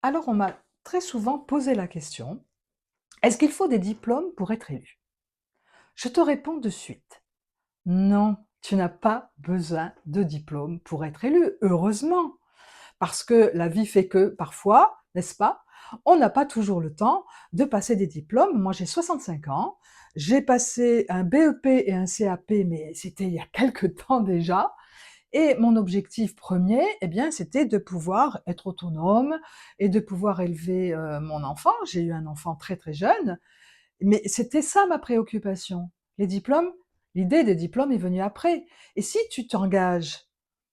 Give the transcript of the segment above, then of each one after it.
Alors, on m'a très souvent posé la question, est-ce qu'il faut des diplômes pour être élu? Je te réponds de suite, non, tu n'as pas besoin de diplôme pour être élu, heureusement, parce que la vie fait que parfois, n'est-ce pas, on n'a pas toujours le temps de passer des diplômes. Moi, j'ai 65 ans, j'ai passé un BEP et un CAP, mais c'était il y a quelque temps déjà. Et mon objectif premier, eh bien, c'était de pouvoir être autonome et de pouvoir élever, mon enfant. J'ai eu un enfant très, très jeune, mais c'était ça ma préoccupation. Les diplômes, l'idée des diplômes est venue après. Et si tu t'engages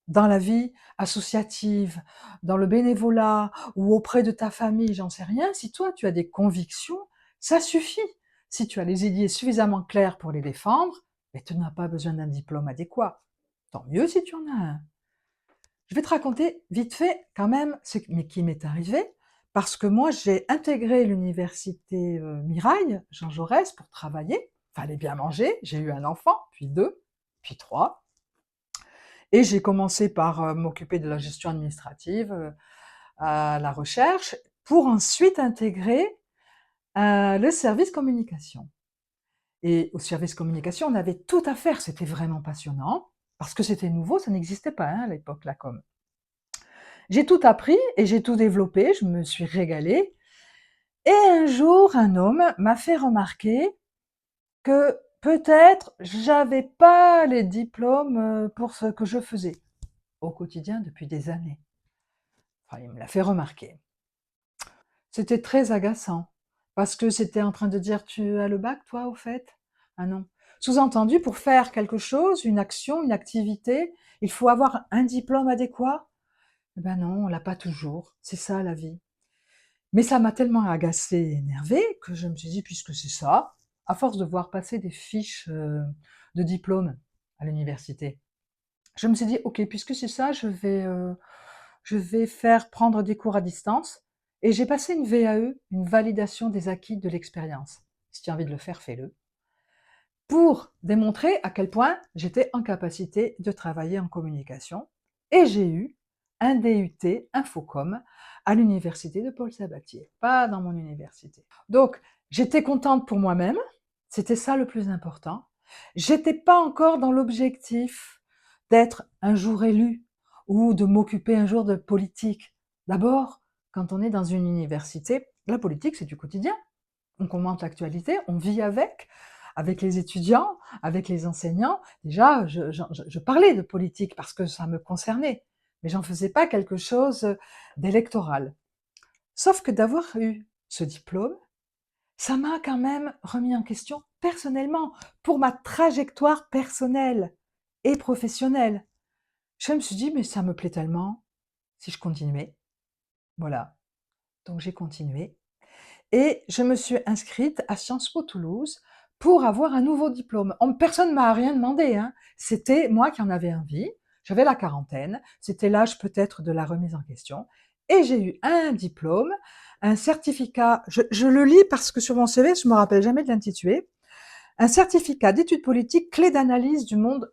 dans la vie associative, dans le bénévolat ou auprès de ta famille, j'en sais rien, si toi tu as des convictions, ça suffit. Si tu as les idées suffisamment claires pour les défendre, mais tu n'as pas besoin d'un diplôme adéquat. Tant mieux si tu en as un. Je vais te raconter vite fait quand même qui m'est arrivé, parce que moi j'ai intégré l'université Mirail, Jean Jaurès, pour travailler. Fallait bien manger, j'ai eu un enfant, puis deux, puis trois, et j'ai commencé par m'occuper de la gestion administrative, à la recherche, pour ensuite intégrer le service communication. Et au service communication, on avait tout à faire, c'était vraiment passionnant, parce que c'était nouveau, ça n'existait pas à l'époque, la com. J'ai tout appris et j'ai tout développé, je me suis régalée. Et un jour, un homme m'a fait remarquer que peut-être j'avais pas les diplômes pour ce que je faisais au quotidien depuis des années. Enfin, il me l'a fait remarquer. C'était très agaçant parce que c'était en train de dire: «Tu as le bac, toi, au fait?» Ah non. Sous-entendu, pour faire quelque chose, une action, une activité, il faut avoir un diplôme adéquat? Eh ben non, on l'a pas toujours. C'est ça la vie. Mais ça m'a tellement agacée et énervée que je me suis dit: «Puisque c'est ça», à force de voir passer des fiches, de diplômes à l'université, je me suis dit: «OK, puisque c'est ça, je vais faire prendre des cours à distance», et j'ai passé une VAE, une validation des acquis de l'expérience. Si tu as envie de le faire, fais-le. Pour démontrer à quel point j'étais en capacité de travailler en communication, et j'ai eu un DUT Infocom à l'université de Paul Sabatier, pas dans mon université. Donc, j'étais contente pour moi-même, c'était ça le plus important. J'étais pas encore dans l'objectif d'être un jour élu ou de m'occuper un jour de politique. D'abord, quand on est dans une université, la politique, c'est du quotidien. On commente l'actualité, on vit avec les étudiants, avec les enseignants. Déjà, je parlais de politique parce que ça me concernait, mais j'en faisais pas quelque chose d'électoral. Sauf que d'avoir eu ce diplôme, ça m'a quand même remis en question personnellement, pour ma trajectoire personnelle et professionnelle. Je me suis dit, mais ça me plaît tellement, si je continuais. Voilà. Donc j'ai continué. Et je me suis inscrite à Sciences Po Toulouse pour avoir un nouveau diplôme. Personne ne m'a rien demandé, hein. C'était moi qui en avais envie. J'avais la quarantaine, c'était l'âge peut-être de la remise en question. Et j'ai eu un diplôme, un certificat, je le lis parce que sur mon CV, je me rappelle jamais de l'intituler, un certificat d'études politiques, clé d'analyse du monde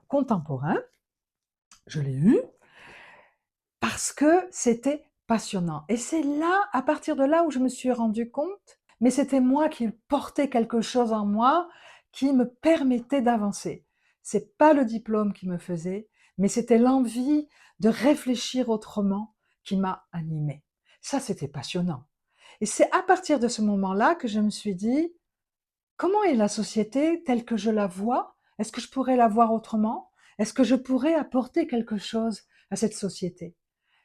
contemporain. Je l'ai eu parce que c'était passionnant. Et c'est là, à partir de là, où je me suis rendu compte, mais c'était moi qui portais quelque chose en moi qui me permettait d'avancer. C'est pas le diplôme qui me faisait, mais c'était l'envie de réfléchir autrement qui m'a animée. Ça, c'était passionnant. Et c'est à partir de ce moment-là que je me suis dit, comment est la société telle que je la vois? Est-ce que je pourrais la voir autrement? Est-ce que je pourrais apporter quelque chose à cette société?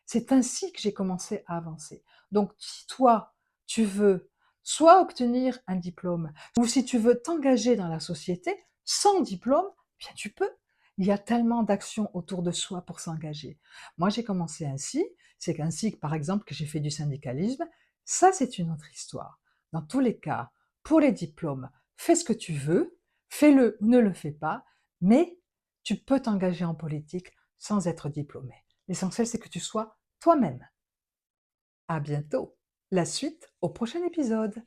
C'est ainsi que j'ai commencé à avancer. Donc, si toi, tu veux soit obtenir un diplôme, ou si tu veux t'engager dans la société sans diplôme, bien tu peux. Il y a tellement d'actions autour de soi pour s'engager. Moi, j'ai commencé ainsi. C'est ainsi, par exemple, que j'ai fait du syndicalisme. Ça, c'est une autre histoire. Dans tous les cas, pour les diplômes, fais ce que tu veux, fais-le ou ne le fais pas, mais tu peux t'engager en politique sans être diplômé. L'essentiel, c'est que tu sois toi-même. À bientôt. La suite au prochain épisode.